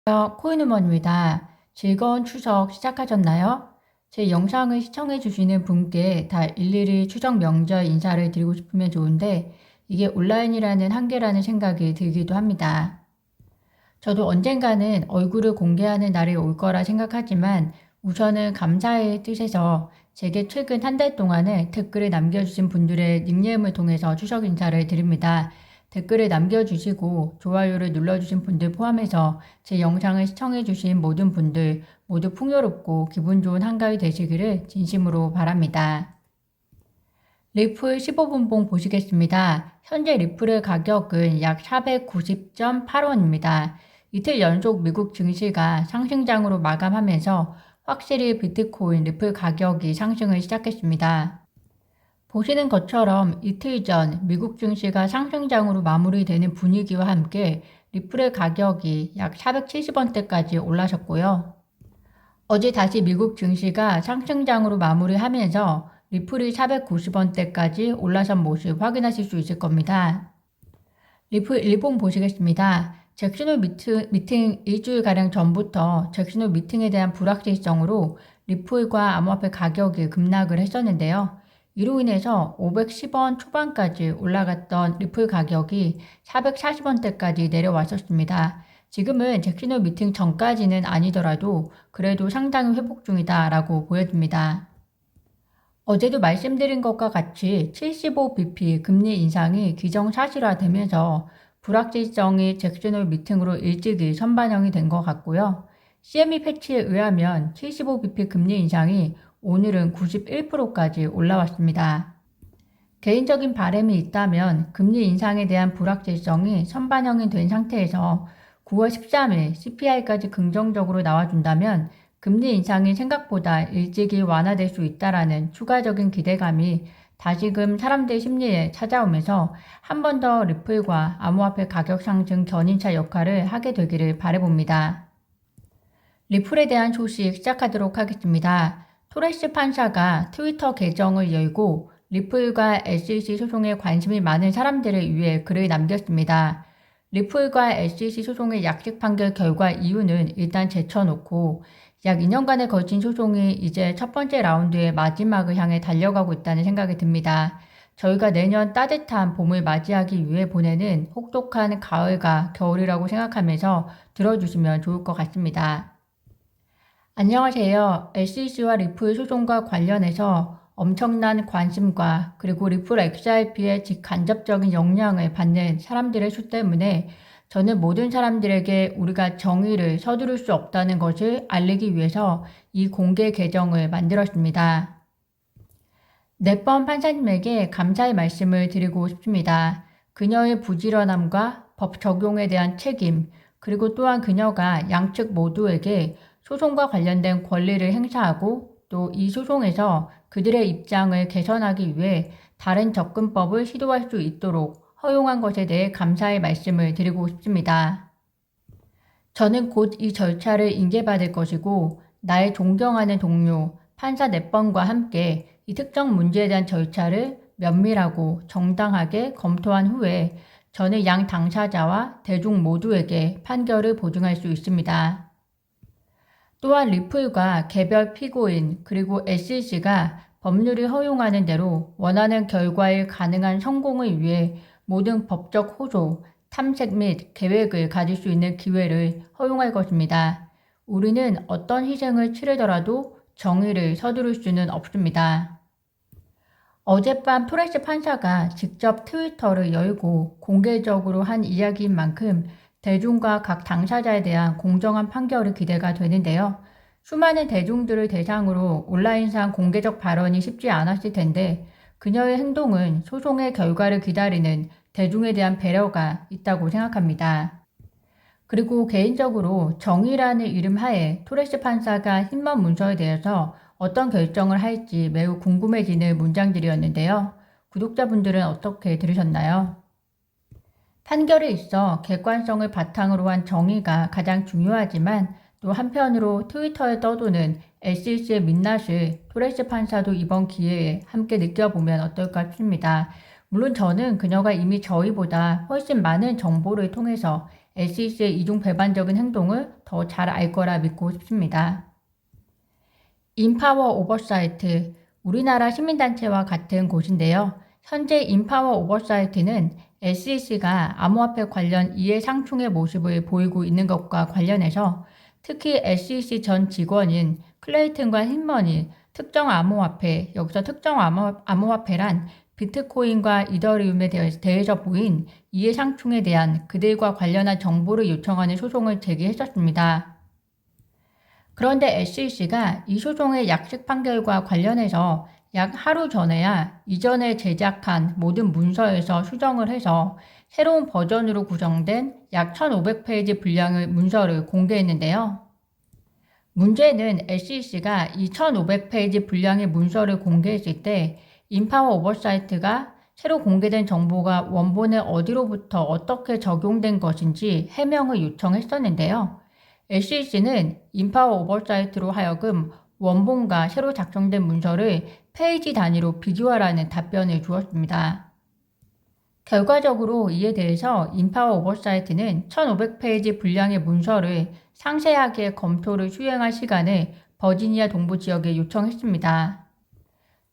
코인우먼입니다. 즐거운 추석 시작하셨나요? 제 영상을 시청해주시는 분께 다 일일이 추석 명절 인사를 드리고 싶으면 좋은데 이게 온라인이라는 한계라는 생각이 들기도 합니다. 저도 언젠가는 얼굴을 공개하는 날이 올 거라 생각하지만 우선은 감사의 뜻에서 제게 최근 한 달 동안에 댓글을 남겨주신 분들의 닉네임을 통해서 추석 인사를 드립니다. 댓글을 남겨주시고 좋아요를 눌러주신 분들 포함해서 제 영상을 시청해주신 모든 분들 모두 풍요롭고 기분 좋은 한가위 되시기를 진심으로 바랍니다. 리플 15분봉 보시겠습니다. 현재 리플의 가격은 약 490.8원입니다. 이틀 연속 미국 증시가 상승장으로 마감하면서 확실히 비트코인 리플 가격이 상승을 시작했습니다. 보시는 것처럼 이틀 전 미국 증시가 상승장으로 마무리되는 분위기와 함께 리플의 가격이 약 470원대까지 올라섰고요. 어제 다시 미국 증시가 상승장으로 마무리하면서 리플이 490원대까지 올라선 모습 확인하실 수 있을 겁니다. 리플 일봉 보시겠습니다. 잭슨홀 미팅 일주일가량 전부터 잭슨홀 미팅에 대한 불확실성으로 리플과 암호화폐 가격이 급락을 했었는데요. 이로 인해서 510원 초반까지 올라갔던 리플 가격이 440원대까지 내려왔었습니다. 지금은 잭슨홀 미팅 전까지는 아니더라도 그래도 상당히 회복 중이다 라고 보여집니다. 어제도 말씀드린 것과 같이 75bp 금리 인상이 기정사실화되면서 불확실성이 잭슨홀 미팅으로 일찍이 선반영이 된 것 같고요. CME 패치에 의하면 75bp 금리 인상이 오늘은 91%까지 올라왔습니다. 개인적인 바람이 있다면 금리 인상에 대한 불확실성이 선반영이 된 상태에서 9월 13일 CPI까지 긍정적으로 나와준다면 금리 인상이 생각보다 일찍이 완화될 수 있다라는 추가적인 기대감이 다시금 사람들 심리에 찾아오면서 한 번 더 리플과 암호화폐 가격 상승 견인차 역할을 하게 되기를 바라봅니다. 리플에 대한 소식 시작하도록 하겠습니다. 토레스 판사가 트위터 계정을 열고 리플과 SEC 소송에 관심이 많은 사람들을 위해 글을 남겼습니다. 리플과 SEC 소송의 약식 판결 결과 이유는 일단 제쳐놓고 약 2년간에 걸친 소송이 이제 첫 번째 라운드의 마지막을 향해 달려가고 있다는 생각이 듭니다. 저희가 내년 따뜻한 봄을 맞이하기 위해 보내는 혹독한 가을과 겨울이라고 생각하면서 들어주시면 좋을 것 같습니다. 안녕하세요. SEC와 리플 소송과 관련해서 엄청난 관심과 그리고 리플 XRP의 직간접적인 영향을 받는 사람들의 수 때문에 저는 모든 사람들에게 우리가 정의를 서두를 수 없다는 것을 알리기 위해서 이 공개 계정을 만들었습니다. 넷번 판사님에게 감사의 말씀을 드리고 싶습니다. 그녀의 부지런함과 법 적용에 대한 책임, 그리고 또한 그녀가 양측 모두에게 소송과 관련된 권리를 행사하고 또 이 소송에서 그들의 입장을 개선하기 위해 다른 접근법을 시도할 수 있도록 허용한 것에 대해 감사의 말씀을 드리고 싶습니다. 저는 곧 이 절차를 인계받을 것이고 나의 존경하는 동료, 판사 4번과 함께 이 특정 문제에 대한 절차를 면밀하고 정당하게 검토한 후에 저는 양 당사자와 대중 모두에게 판결을 보증할 수 있습니다. 또한 리플과 개별 피고인 그리고 SEC가 법률이 허용하는 대로 원하는 결과의 가능한 성공을 위해 모든 법적 호소, 탐색 및 계획을 가질 수 있는 기회를 허용할 것입니다. 우리는 어떤 희생을 치르더라도 정의를 서두를 수는 없습니다. 어젯밤 토레스 판사가 직접 트위터를 열고 공개적으로 한 이야기인 만큼 대중과 각 당사자에 대한 공정한 판결이 기대가 되는데요. 수많은 대중들을 대상으로 온라인상 공개적 발언이 쉽지 않았을 텐데 그녀의 행동은 소송의 결과를 기다리는 대중에 대한 배려가 있다고 생각합니다. 그리고 개인적으로 정의라는 이름 하에 토레스 판사가 힘먼 문서에 대해서 어떤 결정을 할지 매우 궁금해지는 문장들이었는데요. 구독자분들은 어떻게 들으셨나요? 판결에 있어 객관성을 바탕으로 한 정의가 가장 중요하지만 또 한편으로 트위터에 떠도는 SEC의 민낯을 토레스 판사도 이번 기회에 함께 느껴보면 어떨까 싶습니다. 물론 저는 그녀가 이미 저희보다 훨씬 많은 정보를 통해서 SEC의 이중 배반적인 행동을 더 잘 알 거라 믿고 싶습니다. 인파워 오버사이트, 우리나라 시민단체와 같은 곳인데요. 현재 인파워 오버사이트는 SEC가 암호화폐 관련 이해상충의 모습을 보이고 있는 것과 관련해서 특히 SEC 전 직원인 클레이튼과 힌먼이 특정 암호화폐, 여기서 특정 암호화폐란 비트코인과 이더리움에 대해서 보인 이해상충에 대한 그들과 관련한 정보를 요청하는 소송을 제기했었습니다. 그런데 SEC가 이 소송의 약식 판결과 관련해서 약 하루 전에야 이전에 제작한 모든 문서에서 수정을 해서 새로운 버전으로 구성된 약 1500페이지 분량의 문서를 공개했는데요. 문제는 SEC가 이 1500페이지 분량의 문서를 공개했을 때 인파워 오버사이트가 새로 공개된 정보가 원본에 어디로부터 어떻게 적용된 것인지 해명을 요청했었는데요. SEC는 인파워 오버사이트로 하여금 원본과 새로 작성된 문서를 페이지 단위로 비교하라는 답변을 주었습니다. 결과적으로 이에 대해서 인파워 오버사이트는 1500페이지 분량의 문서를 상세하게 검토를 수행할 시간을 버지니아 동부 지역에 요청했습니다.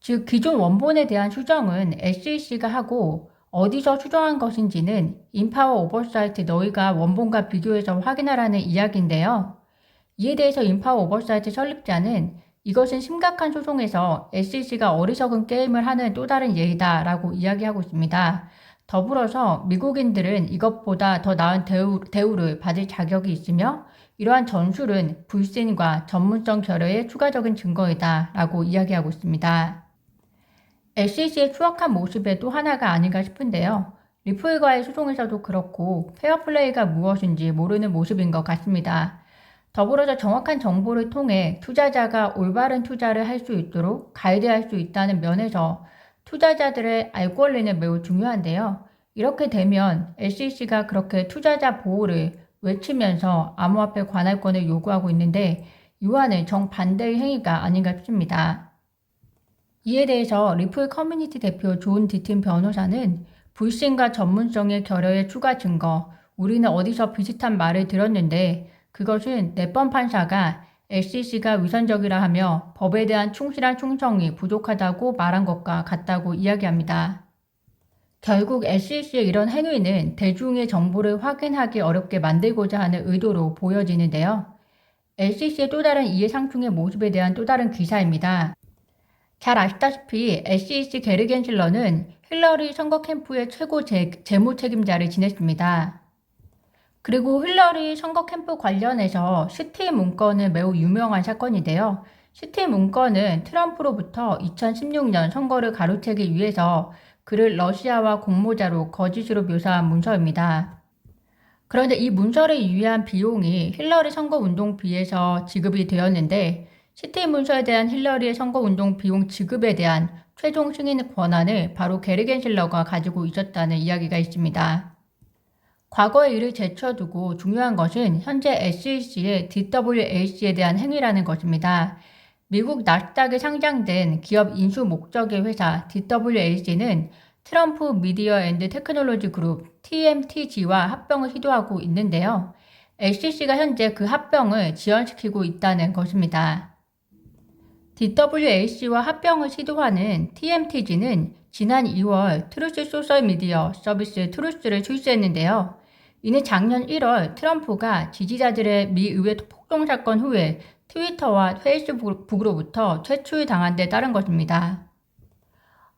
즉 기존 원본에 대한 수정은 SEC가 하고 어디서 수정한 것인지는 인파워 오버사이트 너희가 원본과 비교해서 확인하라는 이야기인데요. 이에 대해서 인파워 오버사이트 설립자는 이것은 심각한 소송에서 SEC가 어리석은 게임을 하는 또 다른 예이다 라고 이야기하고 있습니다. 더불어서 미국인들은 이것보다 더 나은 대우를 받을 자격이 있으며 이러한 전술은 불신과 전문성 결여의 추가적인 증거이다 라고 이야기하고 있습니다. SEC의 추악한 모습의 또 하나가 아닌가 싶은데요. 리플과의 소송에서도 그렇고 페어플레이가 무엇인지 모르는 모습인 것 같습니다. 더불어서 정확한 정보를 통해 투자자가 올바른 투자를 할 수 있도록 가이드할 수 있다는 면에서 투자자들의 알 권리는 매우 중요한데요. 이렇게 되면 SEC가 그렇게 투자자 보호를 외치면서 암호화폐 관할권을 요구하고 있는데 이와는 정반대의 행위가 아닌가 싶습니다. 이에 대해서 리플 커뮤니티 대표 존 디틴 변호사는 불신과 전문성의 결여의 추가 증거, 우리는 어디서 비슷한 말을 들었는데 그것은 내번 판사가 SEC가 위선적이라 하며 법에 대한 충실한 충성이 부족하다고 말한 것과 같다고 이야기합니다. 결국 SEC의 이런 행위는 대중의 정보를 확인하기 어렵게 만들고자 하는 의도로 보여지는데요. SEC의 또 다른 이해상충의 모습에 대한 또 다른 기사입니다. 잘 아시다시피 SEC 게리 겐실러는 힐러리 선거 캠프의 최고 재무 책임자를 지냈습니다. 그리고 힐러리 선거 캠프 관련해서 시티 문건은 매우 유명한 사건인데요. 시티 문건은 트럼프로부터 2016년 선거를 가로채기 위해서 그를 러시아와 공모자로 거짓으로 묘사한 문서입니다. 그런데 이 문서를 위한 비용이 힐러리 선거운동비에서 지급이 되었는데 시티 문서에 대한 힐러리의 선거운동 비용 지급에 대한 최종 승인 권한을 바로 게리 겐실러가 가지고 있었다는 이야기가 있습니다. 과거의 일을 제쳐두고 중요한 것은 현재 SEC의 DWAC에 대한 행위라는 것입니다. 미국 나스닥에 상장된 기업 인수 목적의 회사 DWAC는 트럼프 미디어 앤드 테크놀로지 그룹 TMTG와 합병을 시도하고 있는데요. SEC가 현재 그 합병을 지연시키고 있다는 것입니다. DWAC와 합병을 시도하는 TMTG는 지난 2월 트루스 소셜미디어 서비스 트루스를 출시했는데요. 이는 작년 1월 트럼프가 지지자들의 미 의회 폭동 사건 후에 트위터와 페이스북으로부터 퇴출당한 데 따른 것입니다.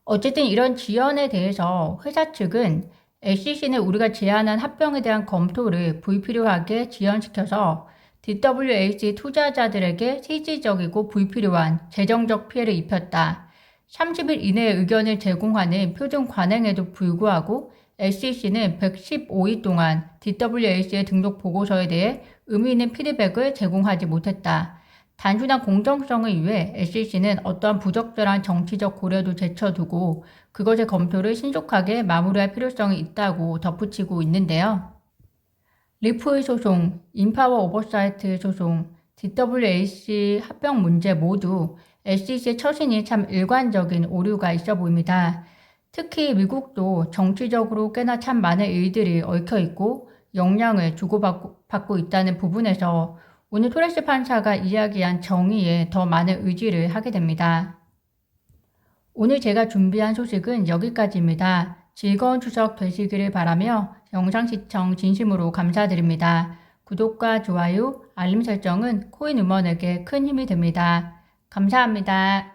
어쨌든 이런 지연에 대해서 회사 측은 SEC는 우리가 제안한 합병에 대한 검토를 불필요하게 지연시켜서 DWAC 투자자들에게 실질적이고 불필요한 재정적 피해를 입혔다. 30일 이내에 의견을 제공하는 표준 관행에도 불구하고 SEC는 115일 동안 DWAC의 등록 보고서에 대해 의미 있는 피드백을 제공하지 못했다. 단순한 공정성을 위해 SEC는 어떠한 부적절한 정치적 고려도 제쳐두고 그것의 검토를 신속하게 마무리할 필요성이 있다고 덧붙이고 있는데요. 리플 소송, 인파워 오버사이트 소송, DWAC 합병 문제 모두 SEC의 처신이 참 일관적인 오류가 있어 보입니다. 특히 미국도 정치적으로 꽤나 참 많은 일들이 얽혀있고 영향을 주고받고 있다는 부분에서 오늘 토레스 판사가 이야기한 정의에 더 많은 의지를 하게 됩니다. 오늘 제가 준비한 소식은 여기까지입니다. 즐거운 추석 되시기를 바라며 영상 시청 진심으로 감사드립니다. 구독과 좋아요, 알림 설정은 코인 음원에게 큰 힘이 됩니다. 감사합니다.